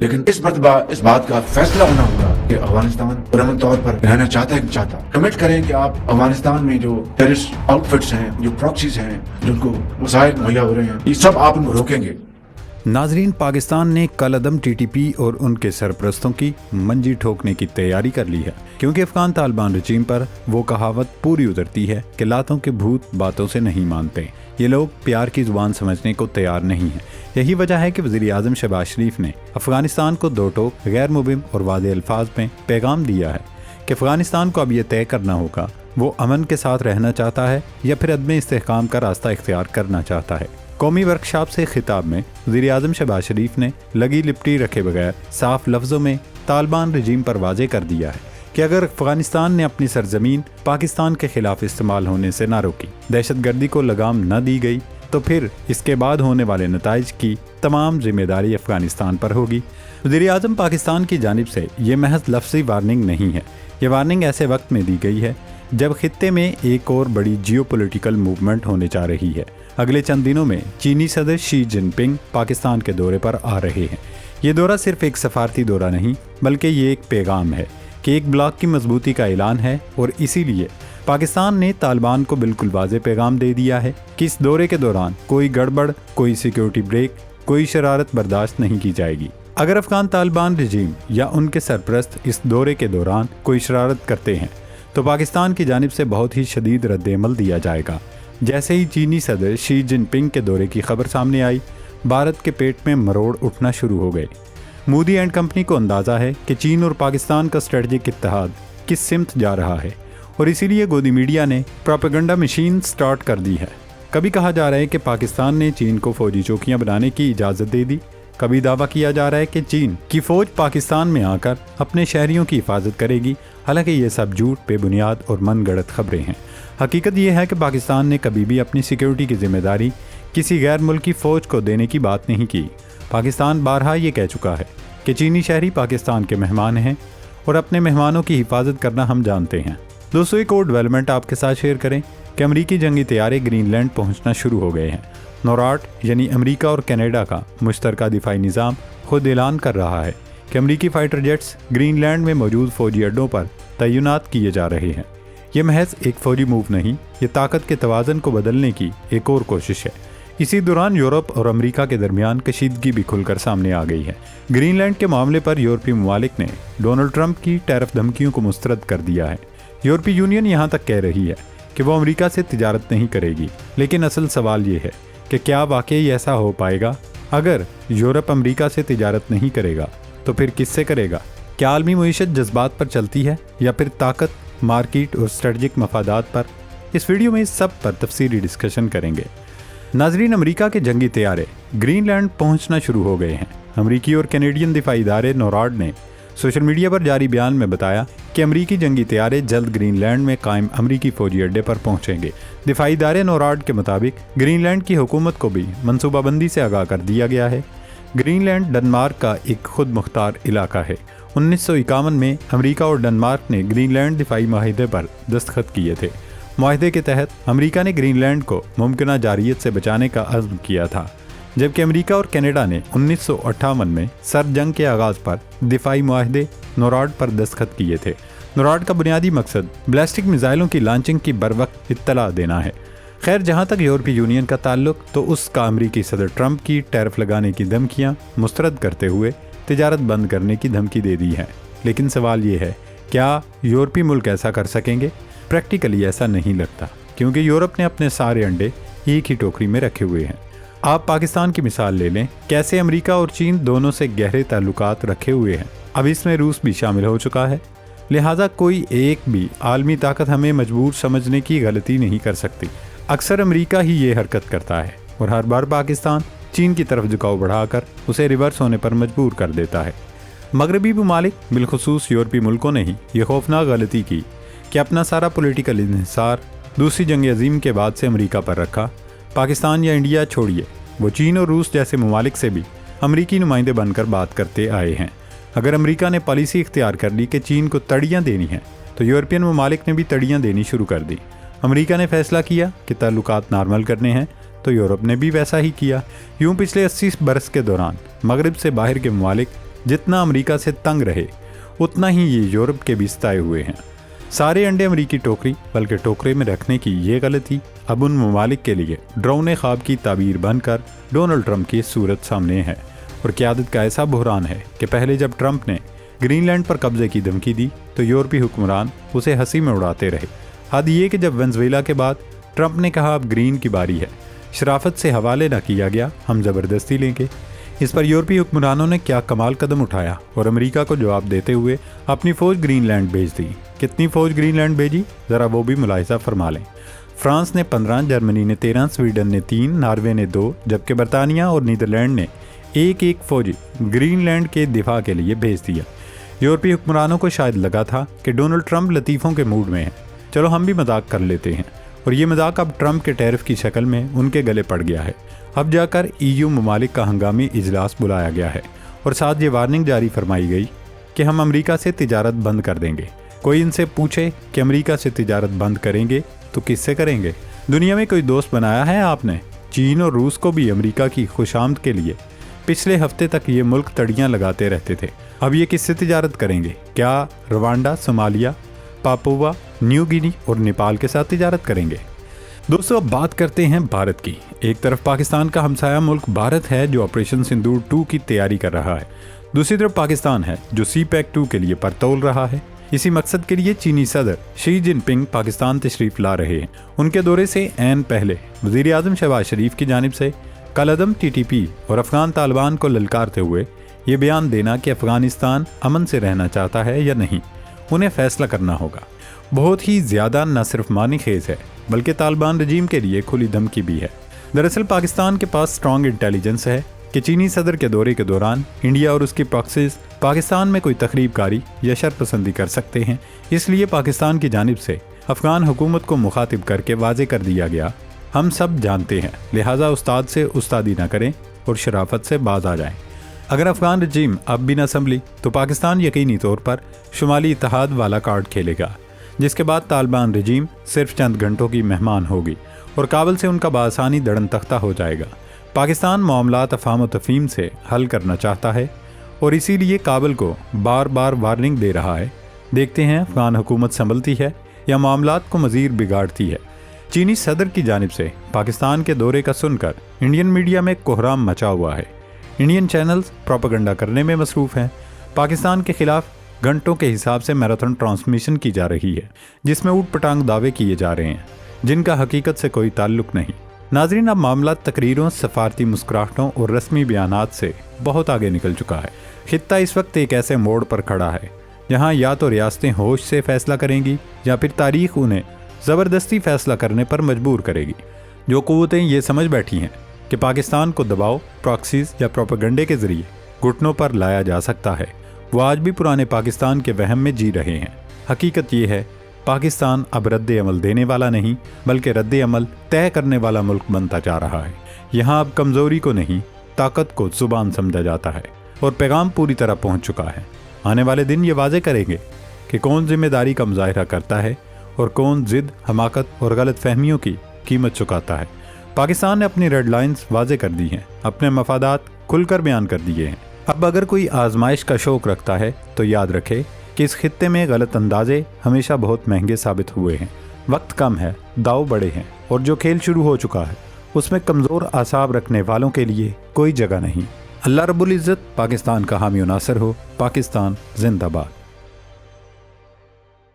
लेकिन इस मरतबा इस बात का फैसला होना होगा कि अफगानिस्तान पुरअमन तौर पर रहना चाहता है कि चाहता। कमिट करें कि आप अफगानिस्तान में जो टेररिस्ट आउटफिट्स हैं, जो प्रॉक्सीज हैं, जिनको वसाइल मुहैया हो रहे हैं, ये सब आप उनको रोकेंगे। नाजरीन, पाकिस्तान ने कल अदम टीटीपी और उनके सरपरस्तों की मंजी ठोकने की तैयारी कर ली है, क्योंकि अफगान तालिबान रजीम पर वो कहावत पूरी उतरती है कि लातों के भूत बातों से नहीं मानते। ये लोग प्यार की जुबान समझने को तैयार नहीं हैं। यही वजह है कि वज़ीर आज़म शहबाज शरीफ ने अफगानिस्तान को दो टोक गैर मुबिम और वाज़ेह अल्फाज में पैगाम दिया है कि अफगानिस्तान को अब ये तय करना होगा वो अमन के साथ रहना चाहता है या फिर अदम इस्तेहकाम का रास्ता इख्तियार करना चाहता है। कौमी वर्कशॉप से खिताब में वज़ीर आज़म शहबाज शरीफ ने लगी लिपटी रखे बगैर साफ लफ्ज़ों में तालिबान रजीम पर वाज़े कर दिया है कि अगर अफगानिस्तान ने अपनी सरजमीन पाकिस्तान के खिलाफ इस्तेमाल होने से ना रोकी, दहशतगर्दी को लगाम न दी गई, तो फिर इसके बाद होने वाले नताइज की तमाम जिम्मेदारी अफगानिस्तान पर होगी। वज़ीर आज़म पाकिस्तान की जानिब से ये महज लफ्ज़ी वार्निंग नहीं है। ये वार्निंग ऐसे वक्त में दी गई है जब खित्ते में एक और बड़ी जियोपॉलिटिकल मूवमेंट होने जा रही है। अगले चंद दिनों में चीनी सदर शी जिनपिंग पाकिस्तान के दौरे पर आ रहे हैं। ये दौरा सिर्फ एक सफारती दौरा नहीं, बल्कि ये एक पैगाम है कि एक ब्लॉक की मजबूती का ऐलान है, और इसीलिए पाकिस्तान ने तालिबान को बिल्कुल वाज़ेह पैगाम दे दिया है कि इस दौरे के दौरान कोई गड़बड़, कोई सिक्योरिटी ब्रेक, कोई शरारत बर्दाश्त नहीं की जाएगी। अगर अफगान तालिबान रजीम या उनके सरपरस्त इस दौरे के दौरान कोई शरारत करते हैं तो पाकिस्तान की जानिब से बहुत ही शदीद रद्द-ए-अमल दिया जाएगा। जैसे ही चीनी सदर शी जिनपिंग के दौरे की खबर सामने आई, भारत के पेट में मरोड़ उठना शुरू हो गए। मूडी एंड कंपनी को अंदाज़ा है कि चीन और पाकिस्तान का स्ट्रेटजिक इत्तेहाद किस सिमत जा रहा है, और इसीलिए गोदी मीडिया ने प्रोपेगेंडा मशीन स्टार्ट कर दी है। कभी कहा जा रहा है कि पाकिस्तान ने चीन को फौजी चौकियां बनाने की इजाज़त दे दी, कभी दावा किया जा रहा है कि चीन की फ़ौज पाकिस्तान में आकर अपने शहरियों की हिफाजत करेगी। हालांकि ये सब झूठ, बेबुनियाद और मनगढ़ंत खबरें हैं। हकीकत ये है कि पाकिस्तान ने कभी भी अपनी सिक्योरिटी की जिम्मेदारी किसी गैर मुल्की फ़ौज को देने की बात नहीं की। पाकिस्तान बारहा ये कह चुका है कि चीनी शहरी पाकिस्तान के मेहमान हैं और अपने मेहमानों की हिफाजत करना हम जानते हैं। दोस्तों, एक और डेवलपमेंट आपके साथ शेयर करें कि अमरीकी जंगी तैयारे ग्रीनलैंड पहुंचना शुरू हो गए हैं। नोराड यानी अमेरिका और कनाडा का मुश्तरका दिफाई निज़ाम खुद ऐलान कर रहा है कि अमरीकी फाइटर जेट्स ग्रीनलैंड में मौजूद फ़ौजी अड्डों पर तैनात किए जा रहे हैं। ये महज एक फ़ौजी मूव नहीं, ये ताकत के तवाज़न को बदलने की एक और कोशिश है। इसी दौरान यूरोप और अमेरिका के दरमियान कशीदगी भी खुलकर सामने आ गई है। ग्रीनलैंड के मामले पर यूरोपीय ममालिक ने डोनाल्ड ट्रंप की टैरिफ धमकियों को मुस्तरद कर दिया है। यूरोपीय यूनियन यहाँ तक कह रही है कि वो अमेरिका से तिजारत नहीं करेगी। लेकिन असल सवाल ये है कि क्या वाकई ऐसा हो पाएगा? अगर यूरोप अमेरिका से तिजारत नहीं करेगा तो फिर किससे करेगा? क्या आलमी मईशत जज्बात पर चलती है या फिर ताकत, मार्केट और स्ट्रेटजिक मफादात पर? इस वीडियो में इस सब पर तफसीली डिस्कशन करेंगे। नाजरीन, अमेरिका के जंगी तैयारे ग्रीनलैंड पहुंचना शुरू हो गए हैं। अमेरिकी और कैनेडियन दिफाई इदारे नोराड ने सोशल मीडिया पर जारी बयान में बताया कि अमेरिकी जंगी तैयारे जल्द ग्रीनलैंड में कायम अमेरिकी फौजी अड्डे पर पहुंचेंगे। दिफाई इदारे नोराड के मुताबिक ग्रीनलैंड की हुकूमत को भी मनसूबाबंदी से आगाह कर दिया गया है। ग्रीनलैंड डेनमार्क का एक खुद मुख्तार इलाका है। 1951 में अमेरिका और डेनमार्क ने ग्रीनलैंड दिफाई माहिदे पर दस्तखत किए थे। माहिदे के तहत अमेरिका ने ग्रीनलैंड को मुमकिन जारियत से बचाने का अज़्म किया था, जबकि अमेरिका और कनाडा ने 1958 में सर्द जंग के आगाज़ पर दिफाई माहिदे नोराड पर दस्तखत किए थे। नोराड का बुनियादी मकसद बैलिस्टिक मिसाइलों की लॉन्चिंग की बरवक्त इत्तला देना है। खैर, जहाँ तक यूरोपीय यूनियन का ताल्लुक, तो उसका अमेरिकी सदर ट्रंप की टैरिफ लगाने की धमकियाँ मुस्तरद करते हुए तिजारत बंद करने की धमकी दे दी है। लेकिन सवाल ये है, क्या यूरोपीय मुल्क ऐसा कर सकेंगे? प्रैक्टिकली ऐसा नहीं लगता, क्योंकि यूरोप ने अपने सारे अंडे एक ही टोकरी में रखे हुए हैं। आप पाकिस्तान की मिसाल ले लें, कैसे अमेरिका और चीन दोनों से गहरे ताल्लुकात रखे हुए हैं। अब इसमें रूस भी शामिल हो चुका है। लिहाजा कोई एक भी आलमी ताकत हमें मजबूर समझने की गलती नहीं कर सकती। अक्सर अमेरिका ही ये हरकत करता है और हर बार पाकिस्तान चीन की तरफ झुकाव बढ़ाकर उसे रिवर्स होने पर मजबूर कर देता है। मगरबी ममालिक, बिलखुसूस यूरोपीय मुल्कों ने ही ये खौफनाक गलती की कि अपना सारा पॉलिटिकल इन्हिसार दूसरी जंग अजीम के बाद से अमेरिका पर रखा। पाकिस्तान या इंडिया छोड़िए, वो चीन और रूस जैसे ममालिक से भी अमेरिकी नुमाइंदे बनकर बात करते आए हैं। अगर अमेरिका ने पॉलिसी इख्तियार कर ली कि चीन को तड़ियाँ देनी हैं, तो यूरोपियन ममालिक ने भी तड़ियाँ देनी शुरू कर दी। अमेरिका ने फैसला किया कि ताल्लुकात नॉर्मल करने हैं, तो यूरोप ने भी वैसा ही किया। यूँ पिछले 80 बरस के दौरान मगरब से बाहर के ममालिक जितना अमेरिका से तंग रहे उतना ही ये यूरोप के भी सताए हुए हैं। सारे अंडे अमेरिकी टोकरी बल्कि टोकरे में रखने की ये गलती अब उन ममालिक के लिए डरावने ख्वाब की ताबीर बनकर डोनाल्ड ट्रंप की सूरत सामने है। और क़यादत का ऐसा बहरान है कि पहले जब ट्रंप ने ग्रीनलैंड पर कब्जे की धमकी दी तो यूरोपीय हुक्मरान उसे हंसी में उड़ाते रहे। हद ये कि जब वेनेजुएला के बाद ट्रंप ने कहा अब ग्रीन की बारी है, शराफत से हवाले न किया गया, हम ज़बरदस्ती लेंगे। इस पर यूरोपीय हुक्मरानों ने क्या कमाल कदम उठाया और अमेरिका को जवाब देते हुए अपनी फ़ौज ग्रीनलैंड भेज दी। कितनी फ़ौज ग्रीनलैंड भेजी, ज़रा वो भी मुलाहिजा फरमा लें। फ्रांस ने 15, जर्मनी ने 13, स्वीडन ने 3, नॉर्वे ने 2, जबकि बरतानिया और नीदरलैंड ने एक फौजी ग्रीनलैंड के दिफा के लिए भेज दिया। यूरोपीय हुक्मरानों को शायद लगा था कि डोनाल्ड ट्रंप लतीफ़ों के मूड में है, चलो हम भी मजाक कर लेते हैं। और ये मजाक अब ट्रंप के टैरिफ की शक्ल में उनके गले पड़ गया है। अब जाकर EU ममालिक का हंगामी इजलास बुलाया गया है और साथ ये वार्निंग जारी फरमाई गई कि हम अमेरिका से तिजारत बंद कर देंगे। कोई इनसे पूछे कि अमेरिका से तिजारत बंद करेंगे तो किससे करेंगे? दुनिया में कोई दोस्त बनाया है आपने? चीन और रूस को भी अमेरिका की खुशामद के लिए पिछले हफ्ते तक ये मुल्क तड़ियाँ लगाते रहते थे। अब ये किससे तिजारत करेंगे? क्या Rwanda, Somalia, Papua New Guinea और नेपाल के साथ तिजारत करेंगे? दोस्तों, अब बात करते हैं भारत की। एक तरफ पाकिस्तान का हमसाया मुल्क भारत है जो ऑपरेशन सिंदूर 2 की तैयारी कर रहा है। दूसरी तरफ पाकिस्तान है जो CPEC 2 के लिए पर तोल रहा है। इसी मकसद के लिए चीनी सदर शी जिनपिंग पाकिस्तान तशरीफ ला रहे हैं। उनके दौरे से ऐन पहले वज़ीर आज़म शहबाज शरीफ की जानिब से कलअदम TTP और अफगान तालिबान को ललकारते हुए ये बयान देना कि अफगानिस्तान अमन से रहना चाहता है या नहीं, उन्हें फैसला करना होगा, बहुत ही ज़्यादा न सिर्फ मानी खेज है बल्कि तालिबान रजीम के लिए खुली धमकी भी है। दरअसल पाकिस्तान के पास स्ट्रॉन्ग इंटेलिजेंस है कि चीनी सदर के दौरे के दौरान इंडिया और उसकी प्रॉक्सीज पाकिस्तान में कोई तखरीबकारी या शरपसंदी कर सकते हैं। इसलिए पाकिस्तान की जानिब से अफगान हुकूमत को मुखातिब करके वाजे कर दिया गया, हम सब जानते हैं, लिहाजा उस्ताद से उस्तादी ना करें और शराफत से बाज आ जाएं। अगर अफगान रजीम अब भी न संभली तो पाकिस्तान यकीनी तौर पर शुमाली इत्तेहाद वाला कार्ड खेलेगा, जिसके बाद तालिबान रजीम सिर्फ चंद घंटों की मेहमान होगी और काबुल से उनका बासानी दड़न तख्ता हो जाएगा। पाकिस्तान मामलात अफाम व तफहीम से हल करना चाहता है और इसीलिए काबुल को बार बार वार्निंग दे रहा है। देखते हैं अफगान हुकूमत संभलती है या मामलात को मज़ीद बिगाड़ती है। चीनी सदर की जानिब से पाकिस्तान के दौरे का सुनकर इंडियन मीडिया में कोहराम मचा हुआ है। इंडियन चैनल्स प्रोपेगेंडा करने में मसरूफ़ हैं। पाकिस्तान के खिलाफ घंटों के हिसाब से मैराथन ट्रांसमिशन की जा रही है जिसमें ऊट पटांग दावे किए जा रहे हैं जिनका हकीकत से कोई ताल्लुक नहीं। नाजरीन, अब मामला तकरीरों, सफारती मुस्कुराहटों और रस्मी बयानात से बहुत आगे निकल चुका है। खित्ता इस वक्त एक ऐसे मोड़ पर खड़ा है जहां या तो रियासतें होश से फैसला करेंगी या फिर तारीख उन्हें ज़बरदस्ती फैसला करने पर मजबूर करेगी। जो क़ुव्वतें ये समझ बैठी हैं कि पाकिस्तान को दबाव, प्रॉक्सीज या प्रोपेगेंडे के ज़रिए घुटनों पर लाया जा सकता है, वो आज भी पुराने पाकिस्तान के वहम में जी रहे हैं। हकीकत ये है, पाकिस्तान अब रद्द अमल देने वाला नहीं बल्कि रद्द अमल तय करने वाला मुल्क बनता जा रहा है। यहाँ अब कमज़ोरी को नहीं, ताकत को ज़ुबान समझा जाता है और पैगाम पूरी तरह पहुँच चुका है। आने वाले दिन ये वाज़े करेंगे कि कौन जिम्मेदारी का मुजाहिरा करता है और कौन ज़िद, हमाकत और गलत फहमियों की कीमत चुकाता है। पाकिस्तान ने अपनी रेड लाइन्स वाज़े कर दी हैं, अपने मफादात खुलकर बयान कर दिए हैं। अब अगर कोई आजमाइश का शौक़ रखता है तो याद रखे कि इस खित्ते में गलत अंदाजे हमेशा बहुत महंगे साबित हुए हैं। वक्त कम है, दाव बड़े हैं और जो खेल शुरू हो चुका है उसमें कमज़ोर आसाब रखने वालों के लिए कोई जगह नहीं। अल्लाह रब्बुल इज़्ज़त पाकिस्तान का हामी नासर हो। पाकिस्तान जिंदाबाद।